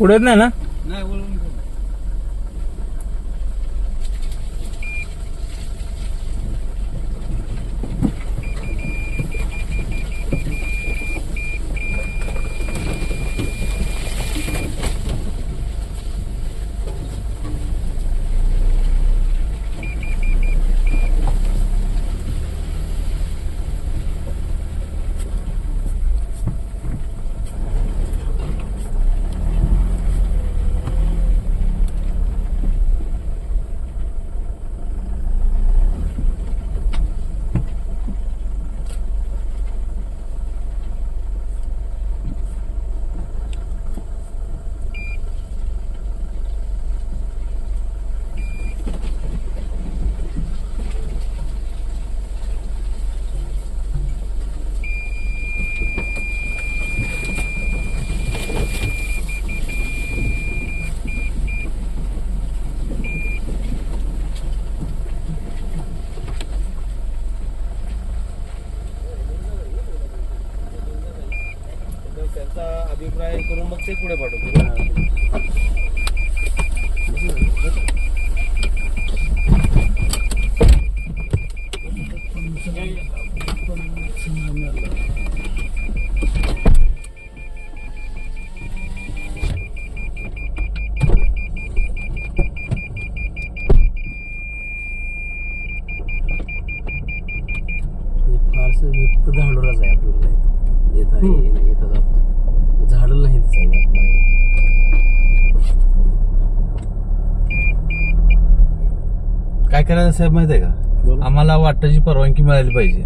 पुढे नाही ना? नाही वळून घे. त्यांचा अभिप्राय करून मग ते पुढे पाठवतो. फारसं झाडोराच आहे आपल्याला येतात झाडं नाही दिसायला. काय करायचं साहेब माहिती आहे का? आम्हाला वाटाची परवानगी मिळाली पाहिजे.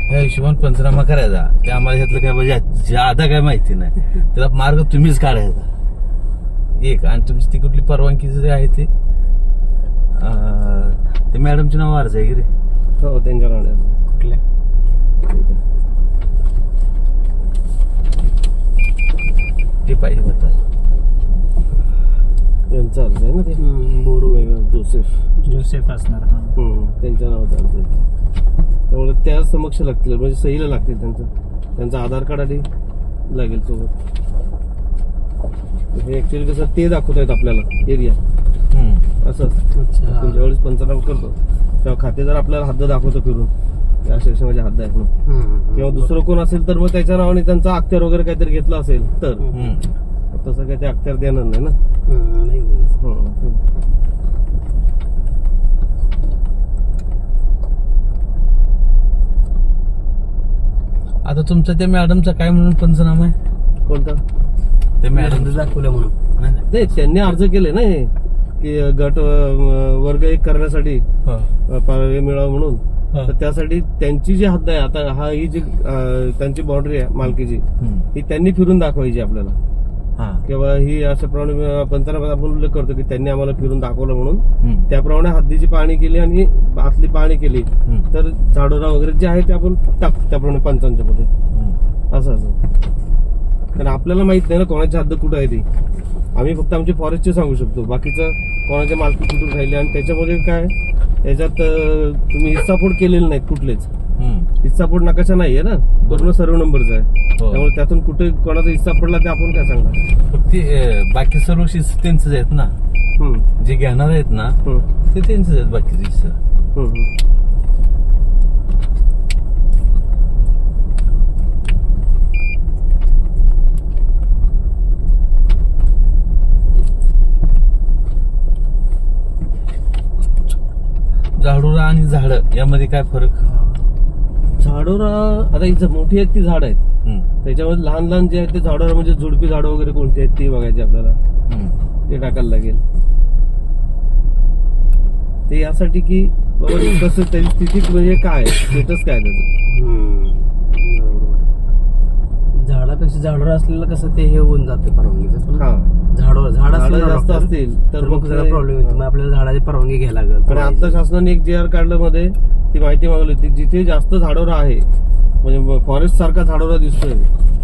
ह्या हिशोबाने पंचनामा करायचा. ते आम्हाला ह्यातलं काय म्हणजे ज्यादा काय माहिती नाही. त्याला मार्ग तुम्हीच काढायचा एक. आणि तुमची ती कुठली परवानगी जे आहे ते मॅडमचे नाव अर्ज आहे की रे? हो त्यांच्या नावाने. कुठल्या? ते पाहिजे होता त्यांचा अर्ज आहे ना ते बोरू जोसेफ असणार. त्यांच्या नावाचा अर्ज आहे. त्यामुळे त्या समक्ष लागतील म्हणजे सहीला लागतील. त्यांचा आधार कार्ड आधी लागेल सोबत. ऍक्च्युअली कसं ते दाखवत आहेत आपल्याला एरिया असं. आपण ज्यावेळेस पंचनामा करतो तेव्हा खातेदार आपल्याला हद्द दाखवतो फिरून या सेक्शनमध्ये हद्द आहे म्हणून. किंवा दुसरं कोण असेल तर मग त्याच्या नावाने त्यांचा अख्त्यार वगैरे काहीतरी घेतला असेल तर तसं काही ते अख्त्यार देणार नाही ना. आता तुमचा त्या मॅडमचा काय म्हणून पंचनामा आहे? कोणता? ते मॅडम दाखवलं म्हणून नाही. त्यांनी अर्ज केले ना हे की गट वर्ग एक करण्यासाठी परवानगी मिळावं म्हणून. तर त्यासाठी त्यांची जी हद्द आहे आता ही जी त्यांची बाउंड्री आहे मालकीची ही त्यांनी फिरून दाखवायची आपल्याला. किंवा ही अशाप्रमाणे पंचनामा आपण उल्लेख करतो की त्यांनी आम्हाला फिरून दाखवलं म्हणून त्याप्रमाणे हद्दीची पाहणी केली आणि आतली पाहणी केली तर झाडोरा वगैरे जे आहे ते आपण टाकतो त्याप्रमाणे पंचांच्या मध्ये असं. कारण आपल्याला माहित नाही ना कोणाची हद्द कुठं आहे ती. आम्ही फक्त आमचे फॉरेस्टचे सांगू शकतो. बाकीचं कोणाच्या मालकी कुठून राहिले आणि त्याच्यामध्ये काय याच्यात तुम्ही हिस्साफोड केलेले नाहीत कुठलेच. हिस्साफोड नकाशा नाहीये ना पूर्ण सर्व नंबरचा आहे. त्यामुळे त्यातून कुठे कोणाचा हिस्सा पडला ते आपण काय सांगणार. ते बाकी सर्व त्यांचंच आहेत ना. जे घेणार आहेत ना ते त्यांचंच आहेत बाकीचे हिस्सा. झाडोरा आणि झाड यामध्ये काय फरक? झाडोरा आता इथं मोठी आहेत ती झाड आहेत. त्याच्यामध्ये लहान लहान जे आहेत ते झाडोरा म्हणजे झुडपी झाडं वगैरे कोणती आहेत ती बघायची आपल्याला. ते टाकायला लागेल. ते यासाठी की बाबा कसं त्याची स्थिती म्हणजे काय स्टेटस काय त्याचं. झाडापेक्षा झाडोरा असलेलं कसं ते हे होऊन जाते परवानगीचं. पण झाड जास्त असतील तर मग प्रॉब्लेम येतो. मग आपल्याला झाडाची परवानगी घ्यायला लागेल. पण आता शासनाने एक JR काढलं मध्ये ती माहिती मागवली होती जिथे जास्त झाडोरा आहे म्हणजे फॉरेस्ट सारखा झाडोरा दिसतोय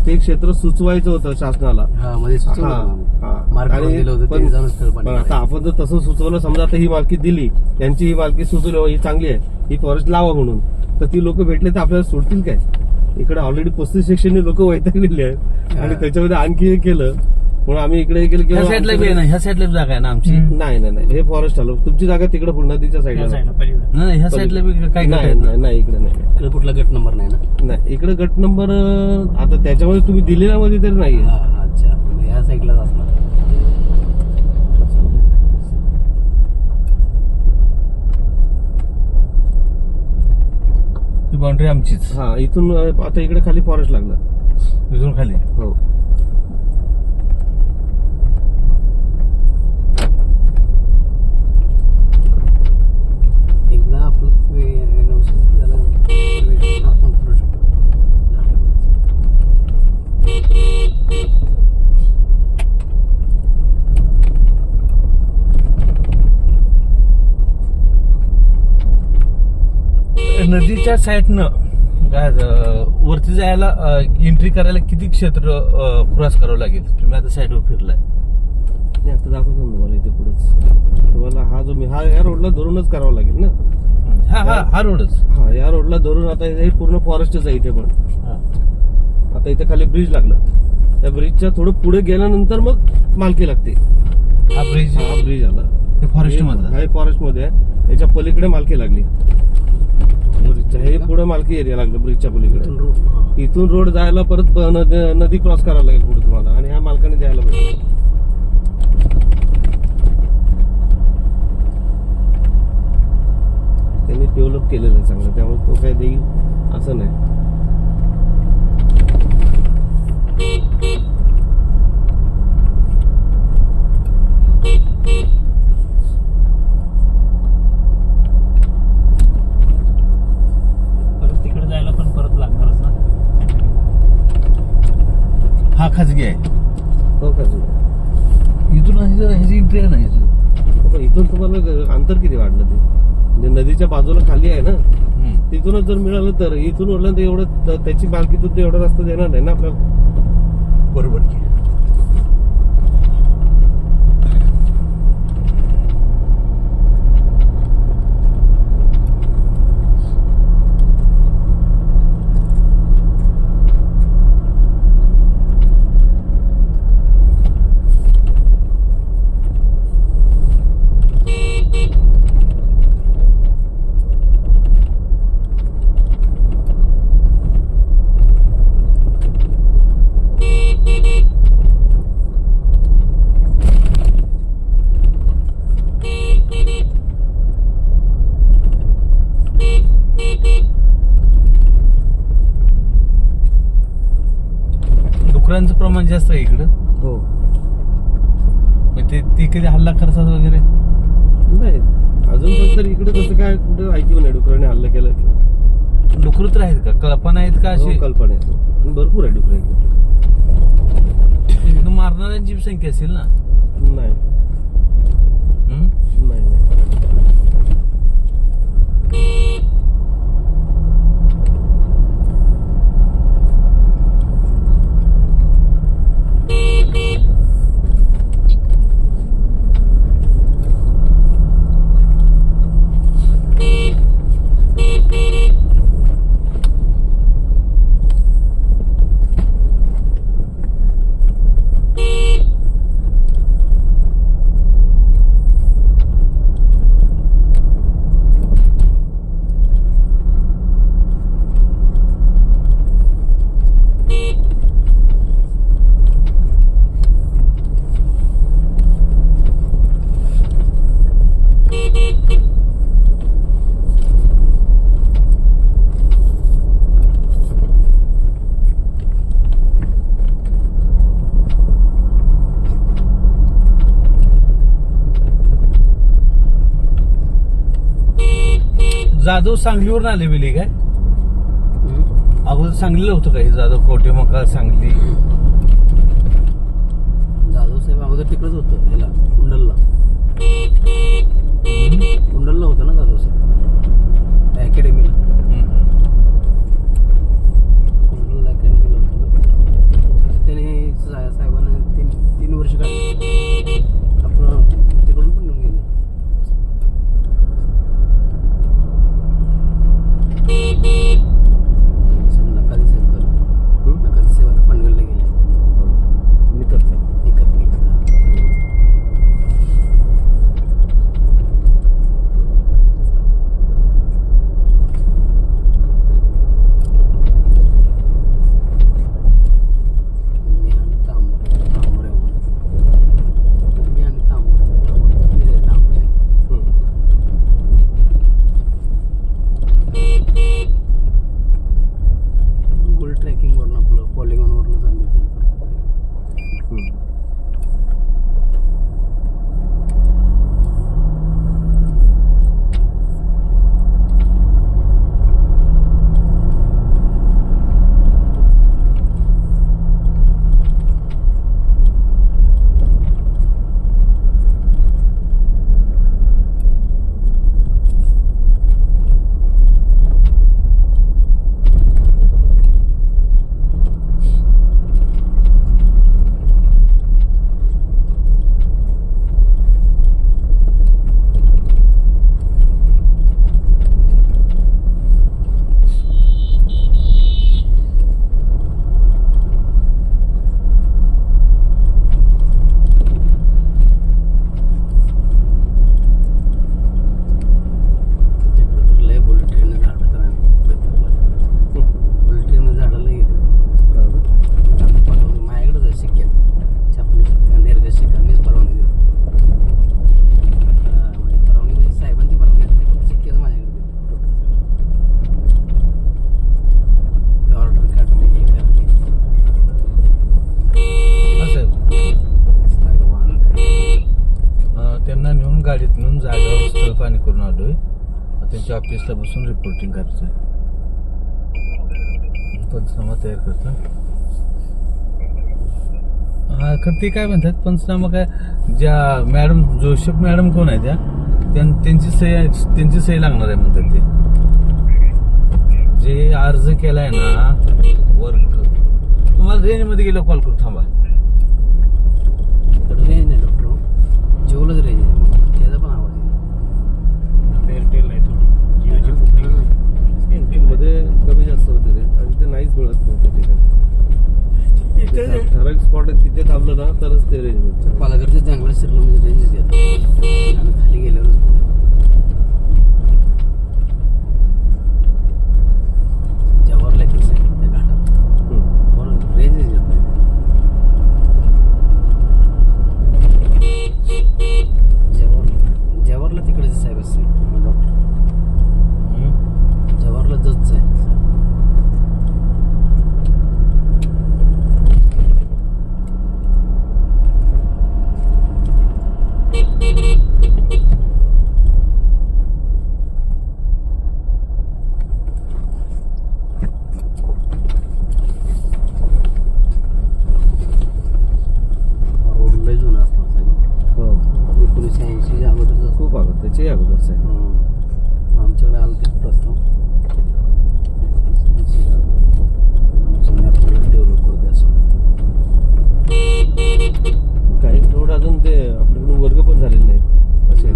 ते क्षेत्र सुचवायचं होतं शासनाला. आता आपण जर तसं सुचवलं समजा आता ही मालकी दिली यांची ही मालकी सुचवली ही चांगली आहे ही फॉरेस्ट लावा म्हणून तर ती लोक भेटले तर आपल्याला सोडतील काय. इकडे ऑलरेडी 35 सेक्शनने लोक वैतागलेली आहेत आणि त्याच्यामध्ये आणखी हे केलं म्हणून आम्ही इकडे गेलो ह्या साईडला बी आहे ना, ह्या साईडला जागा आहे ना आमची. नाही नाही नाही, हे फॉरेस्ट आलो. तुमची जागा तिकडे नदीच्या साईडला नाही ह्या साईडला बी काय नाही करताय? नाही नाही, इकडे नाही. इकडे कुठला गट नंबर नाही ना? नाही इकडे गट नंबर आता त्याच्यामध्ये तुम्ही दिलेल्या मध्ये तरी नाहीये. अच्छा, म्हणजे या साईडलाच असणार. ही बाउंड्री आमचीच. हा, इथून आता इकडे खाली फॉरेस्ट लागलं. इथून खाली. हो. एकदा आपलं नवशिक झालं आपण करू शकतो. नदीच्या साईडनं काय वरती जायला एंट्री करायला किती क्षेत्र क्रॉस करावं लागेल? तुम्ही आता साईडवर फिरलाय. नाही, आता दाखवतो ना तुम्हाला इथे पुढेच. तुम्हाला हा जो मी या रोडला धरूनच करावा लागेल ना. हा रोडच. हा, या रोडला धरून आता हे पूर्ण फॉरेस्टच आहे इथे. पण आता इथे खाली ब्रिज लागलं. त्या ब्रिजच्या थोडं पुढे गेल्यानंतर मग मालकी लागते. हा ब्रिज. हा ब्रिज आला. हे फॉरेस्ट मधला. हे फॉरेस्ट मध्ये आहे. याच्या पलीकडे मालकी लागली. ब्रिजच्या हे पुढे मालकी एरिया लागलं ब्रिजच्या पलीकडे. इथून रोड जायला परत नदी क्रॉस करावं लागेल पुढे तुम्हाला, आणि ह्या मालकाने द्यायला पाहिजे. त्यांनी डेव्हलप केलेलं आहे चांगलं, त्यामुळे तो काय देईल असं नाही. परत तिकडे जायला पण परत लागणारच ना. हा खाजगी आहे. हो का? इथून ह्याची एंट्री आहे ना ह्याची. पण इथून तुम्हाला अंतर किती वाढलं ते? म्हणजे नदीच्या बाजूला खाली आहे ना, तिथूनच जर मिळालं तर इथून ओढलं तर एवढं त्याची मालकीतून एवढा रस्ता देणार नाही ना आपल्याला. बरोबर की. डुकरांचं प्रमाण जास्त आहे इकडं. हो. म्हणजे ती कधी हल्ला करतात वगैरे? नाही, अजून तर इकडे तसं काय कुठं ऐकलं नाही डुकराने हल्ला केला किंवा. डुकर तर आहेत का? कल्पना आहेत का अशी? हो, कल्पना आहे. भरपूर आहे डुकर इकडे. इकडं मारणाऱ्यांची संख्या असेल ना? नाही हम्म? नाही नाही. जाधव सांगलीवरून आले वेली काय? अगोदर सांगलीला होतं का हे जाधव? कोटे मका सांगली. जाधव साहेब अगोदर तिकडेच होतं, याला कुंडलला. कुंडलला होतं ना जाधव साहेब अकॅडमीला. कुंडल अकॅडमीला होतं. त्याने साहेबांना 3 वर्ष काढली. आपण तिकडून पण येऊन गेले. नकादी साहेब पनवेलला गेले. निकत पाणी करून आलोय. आता त्यांच्या ऑफिसला बसून रिपोर्टिंग करायचंय. पंचनामा तयार करतो. हा खरं ते काय म्हणतात पंचनामा काय, ज्या मॅडम जोसेफ मॅडम कोण आहे त्यांची सही लागणार आहे म्हणतात. ते जे अर्ज केलाय ना वर्क, तुम्हाला रेंज मध्ये गेलो कॉल करू थांबा. तर रेंज नाही डॉक्टर, जेवलंच रेंज आहे मग त्याचा पण आवाज आहे. एअरटेल आहे थोडी, जिओची मध्ये कमी जास्त होते रे, आणि ते नाहीच मिळत नव्हतं ठिकाणी. ठराविक स्पॉट आहे तिथे थांबलं ना तरच ते रेंज मिळतं. पालघरच्या जंगलात शिरलं म्हणजे रेंजच येत आणि खाली गेल्यावरच जवाहरला किती आहे त्या घाटात बरोबर रेंजच येत नाही. जवाहरला तिकडे साहेब असते डॉक्टर, जवाहरला जज आहे. रोड लय जुना असणार साहेब, हो 1980च्या अगोदरच खूप अगोदर, त्याच्याही अगोदरच आहे. आमच्याकडे आलं ते प्रस्ताव डेव्हलप करू द्या असं. काही रोड अजून ते आपल्याकडून वर्ग पण झालेले नाहीत असे